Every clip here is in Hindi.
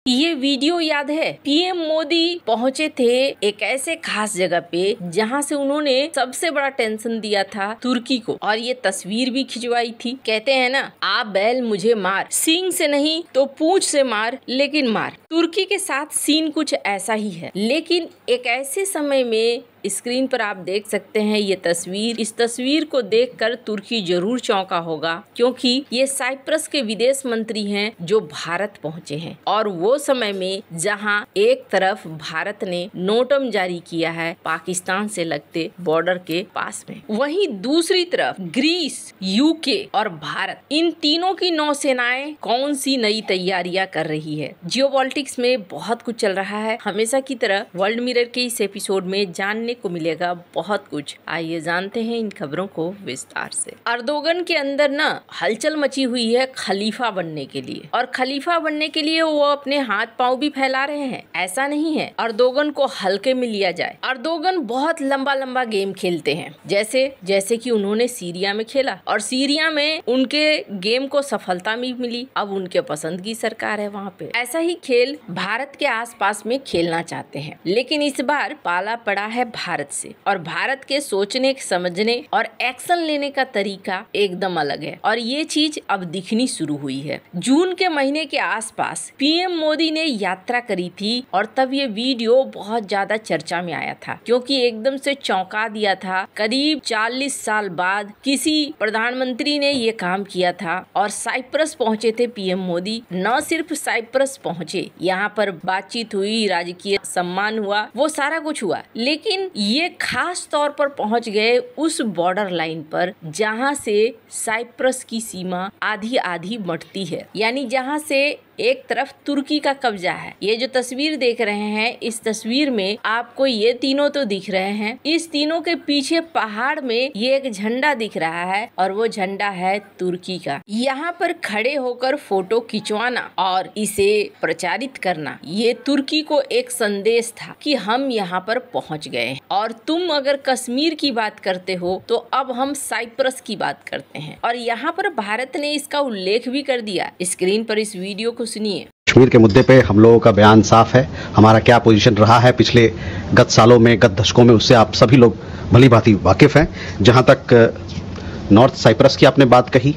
ये वीडियो याद है, पीएम मोदी पहुंचे थे एक ऐसे खास जगह पे जहां से उन्होंने सबसे बड़ा टेंशन दिया था तुर्की को, और ये तस्वीर भी खिंचवाई थी। कहते हैं ना, आप बैल मुझे मार, सींग से नहीं तो पूंछ से मार, लेकिन मार। तुर्की के साथ सीन कुछ ऐसा ही है, लेकिन एक ऐसे समय में स्क्रीन पर आप देख सकते हैं ये तस्वीर। इस तस्वीर को देखकर तुर्की जरूर चौंका होगा, क्योंकि ये साइप्रस के विदेश मंत्री हैं जो भारत पहुंचे हैं, और वो समय में जहां एक तरफ भारत ने नोटम जारी किया है पाकिस्तान से लगते बॉर्डर के पास में, वहीं दूसरी तरफ ग्रीस, यूके और भारत, इन तीनों की नौसेनाएं कौन सी नई तैयारियां कर रही है। जियोपॉलिटिक्स में बहुत कुछ चल रहा है। हमेशा की तरह वर्ल्ड मिरर के इस एपिसोड में जानने को मिलेगा बहुत कुछ। आइए जानते हैं इन खबरों को विस्तार से। अर्दोगन के अंदर ना हलचल मची हुई है खलीफा बनने के लिए, और खलीफा बनने के लिए वो अपने हाथ पांव भी फैला रहे हैं। ऐसा नहीं है अर्दोगन को हल्के में लिया जाए। अर्दोगन बहुत लंबा लंबा गेम खेलते हैं, जैसे कि उन्होंने सीरिया में खेला, और सीरिया में उनके गेम को सफलता भी मिली। अब उनके पसंद की सरकार है वहाँ पे। ऐसा ही खेल भारत के आसपास में खेलना चाहते हैं, लेकिन इस बार पाला पड़ा है भारत से, और भारत के सोचने, समझने और एक्शन लेने का तरीका एकदम अलग है, और ये चीज अब दिखनी शुरू हुई है। जून के महीने के आसपास पीएम मोदी ने यात्रा करी थी, और तब ये वीडियो बहुत ज्यादा चर्चा में आया था, क्योंकि एकदम से चौंका दिया था। करीब 40 साल बाद किसी प्रधानमंत्री ने ये काम किया था, और साइप्रस पहुंचे थे पीएम मोदी। न सिर्फ साइप्रस पहुंचे, यहाँ पर बातचीत हुई, राजकीय सम्मान हुआ, वो सारा कुछ हुआ, लेकिन ये खास तौर पर पहुंच गए उस बॉर्डर लाइन पर जहां से साइप्रस की सीमा आधी आधी बंटती है, यानी जहां से एक तरफ तुर्की का कब्जा है। ये जो तस्वीर देख रहे हैं, इस तस्वीर में आपको ये तीनों तो दिख रहे हैं। इस तीनों के पीछे पहाड़ में ये एक झंडा दिख रहा है, और वो झंडा है तुर्की का। यहाँ पर खड़े होकर फोटो खिंचवाना और इसे प्रचारित करना, ये तुर्की को एक संदेश था कि हम यहाँ पर पहुँच गए। और तुम अगर कश्मीर की बात करते हो तो अब हम साइप्रस की बात करते हैं, और यहाँ पर भारत ने इसका उल्लेख भी कर दिया। स्क्रीन पर इस वीडियो को सुनिए। कश्मीर के मुद्दे पे हम लोगों का बयान साफ है। हमारा क्या पोजीशन रहा है पिछले गत सालों में, गत दशकों में, उससे आप सभी लोग भली भांति वाकिफ हैं। जहां तक नॉर्थ साइप्रस की आपने बात कही,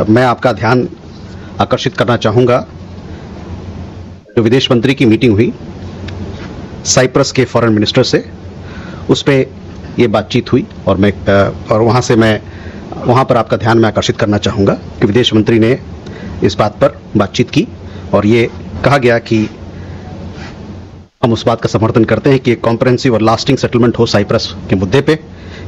मैं आपका ध्यान आकर्षित करना चाहूंगा। जो विदेश मंत्री की मीटिंग हुई साइप्रस के फॉरेन मिनिस्टर से, उस पे ये बातचीत हुई, और वहां पर आपका ध्यान मैं आकर्षित करना चाहूंगा कि विदेश मंत्री ने इस बात पर बातचीत की, और ये कहा गया कि हम उस बात का समर्थन करते हैं कि एक कॉम्प्रिहेंसिव और लास्टिंग सेटलमेंट हो साइप्रस के मुद्दे पे,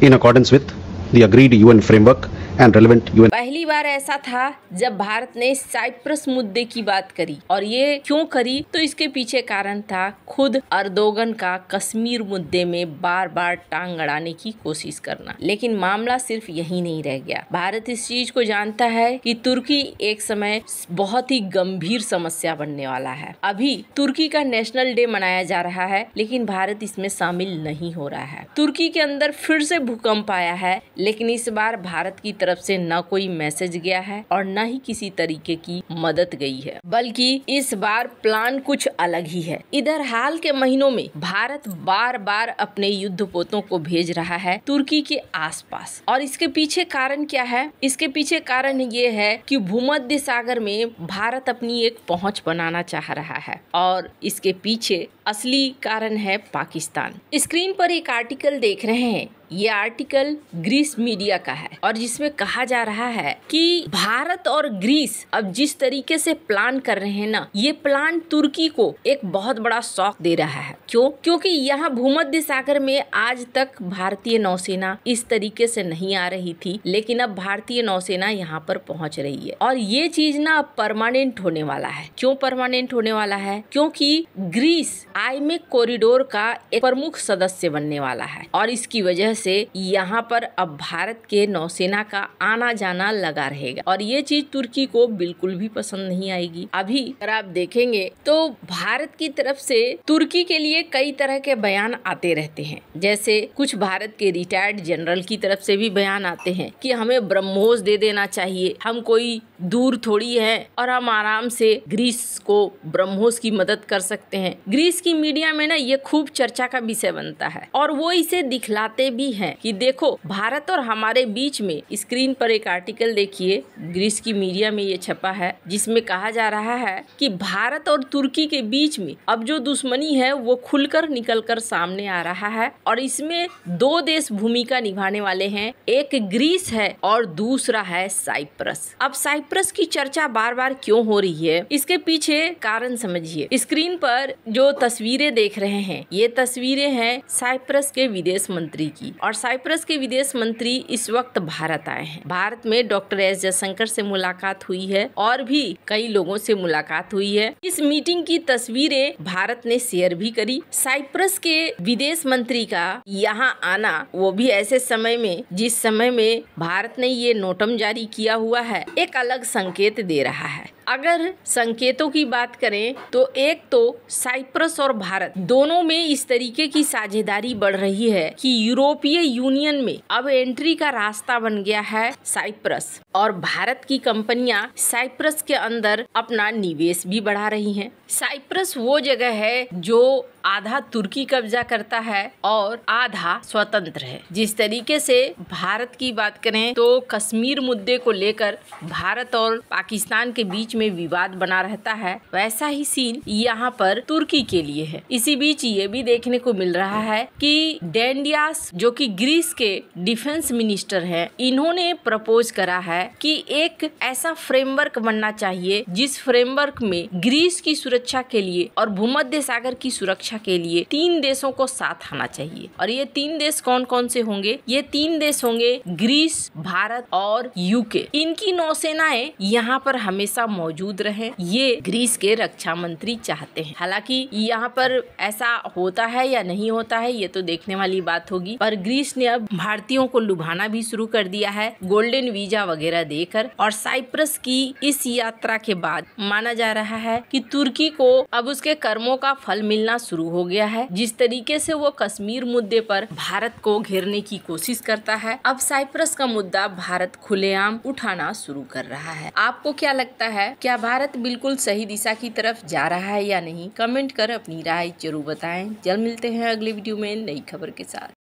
in accordance with the agreed UN framework and relevant UN. पहली बार ऐसा था जब भारत ने साइप्रस मुद्दे की बात करी, और ये क्यों करी, तो इसके पीछे कारण था खुद अर्दोगन का कश्मीर मुद्दे में बार बार टांग अड़ाने की कोशिश करना। लेकिन मामला सिर्फ यही नहीं रह गया। भारत इस चीज को जानता है कि तुर्की एक समय बहुत ही गंभीर समस्या बनने वाला है। अभी तुर्की का नेशनल डे मनाया जा रहा है, लेकिन भारत इसमें शामिल नहीं हो रहा है। तुर्की के अंदर फिर से भूकंप आया है, लेकिन इस बार भारत की तरफ से न कोई मैसेज गया है और न ही किसी तरीके की मदद गई है, बल्कि इस बार प्लान कुछ अलग ही है। इधर हाल के महीनों में भारत बार बार अपने युद्धपोतों को भेज रहा है तुर्की के आसपास, और इसके पीछे कारण क्या है? इसके पीछे कारण ये है कि भूमध्य सागर में भारत अपनी एक पहुंच बनाना चाह रहा है, और इसके पीछे असली कारण है पाकिस्तान। स्क्रीन पर एक आर्टिकल देख रहे हैं, ये आर्टिकल ग्रीस मीडिया का है, और जिसमें कहा जा रहा है कि भारत और ग्रीस अब जिस तरीके से प्लान कर रहे हैं ना, ये प्लान तुर्की को एक बहुत बड़ा शॉक दे रहा है। क्यों? क्योंकि यहाँ भूमध्य सागर में आज तक भारतीय नौसेना इस तरीके से नहीं आ रही थी, लेकिन अब भारतीय नौसेना यहाँ पर पहुँच रही है, और ये चीज ना अब परमानेंट होने वाला है। क्यों परमानेंट होने वाला है? क्योंकि ग्रीस आईमेक कॉरिडोर का एक प्रमुख सदस्य बनने वाला है, और इसकी वजह से यहाँ पर अब भारत के नौसेना का आना जाना लगा रहेगा, और ये चीज तुर्की को बिल्कुल भी पसंद नहीं आएगी। अभी अगर आप देखेंगे तो भारत की तरफ से तुर्की के लिए ये कई तरह के बयान आते रहते हैं। जैसे कुछ भारत के रिटायर्ड जनरल की तरफ से भी बयान आते हैं कि हमें ब्रह्मोस दे देना चाहिए, हम कोई दूर थोड़ी है और हम आराम से ग्रीस को ब्रह्मोस की मदद कर सकते हैं। ग्रीस की मीडिया में ना ये खूब चर्चा का विषय बनता है और वो इसे दिखलाते भी हैं कि देखो भारत और हमारे बीच में। स्क्रीन पर एक आर्टिकल देखिए, ग्रीस की मीडिया में ये छपा है, जिसमें कहा जा रहा है कि भारत और तुर्की के बीच में अब जो दुश्मनी है वो खुलकर निकलकर सामने आ रहा है और इसमें दो देश भूमिका निभाने वाले हैं, एक ग्रीस है और दूसरा है साइप्रस। अब साइप्रस की चर्चा बार बार क्यों हो रही है, इसके पीछे कारण समझिए। स्क्रीन पर जो तस्वीरें देख रहे हैं ये तस्वीरें हैं साइप्रस के विदेश मंत्री की, और साइप्रस के विदेश मंत्री इस वक्त भारत आए हैं। भारत में डॉक्टर एस जयशंकर से मुलाकात हुई है और भी कई लोगों से मुलाकात हुई है। इस मीटिंग की तस्वीरें भारत ने शेयर भी करी। साइप्रस के विदेश मंत्री का यहाँ आना वो भी ऐसे समय में जिस समय में भारत ने ये नोटम जारी किया हुआ है, एक अलग संकेत दे रहा है। अगर संकेतों की बात करें तो एक तो साइप्रस और भारत दोनों में इस तरीके की साझेदारी बढ़ रही है कि यूरोपीय यूनियन में अब एंट्री का रास्ता बन गया है साइप्रस, और भारत की कंपनियां साइप्रस के अंदर अपना निवेश भी बढ़ा रही हैं। साइप्रस वो जगह है जो आधा तुर्की कब्जा करता है और आधा स्वतंत्र है। जिस तरीके से भारत की बात करें तो कश्मीर मुद्दे को लेकर भारत और पाकिस्तान के बीच में विवाद बना रहता है, वैसा ही सीन यहाँ पर तुर्की के लिए है। इसी बीच ये भी देखने को मिल रहा है कि डेंडियास जो कि ग्रीस के डिफेंस मिनिस्टर हैं, इन्होंने प्रपोज करा है कि एक ऐसा फ्रेमवर्क बनना चाहिए जिस फ्रेमवर्क में ग्रीस की सुरक्षा के लिए और भूमध्य सागर की सुरक्षा के लिए 3 देशों को साथ आना चाहिए। और ये 3 देश कौन कौन से होंगे? ये 3 देश होंगे ग्रीस, भारत और यूके। इनकी नौसेनाएं यहाँ पर हमेशा मौजूद रहे, ये ग्रीस के रक्षा मंत्री चाहते हैं। हालांकि यहाँ पर ऐसा होता है या नहीं होता है ये तो देखने वाली बात होगी, पर ग्रीस ने अब भारतीयों को लुभाना भी शुरू कर दिया है गोल्डन वीजा वगैरह देकर। और साइप्रस की इस यात्रा के बाद माना जा रहा है कि तुर्की को अब उसके कर्मों का फल मिलना शुरू हो गया है। जिस तरीके से वो कश्मीर मुद्दे पर भारत को घेरने की कोशिश करता है, अब साइप्रस का मुद्दा भारत खुलेआम उठाना शुरू कर रहा है। आपको क्या लगता है, क्या भारत बिल्कुल सही दिशा की तरफ जा रहा है या नहीं? कमेंट कर अपनी राय जरूर बताएं। जल्द मिलते हैं अगले वीडियो में नई खबर के साथ।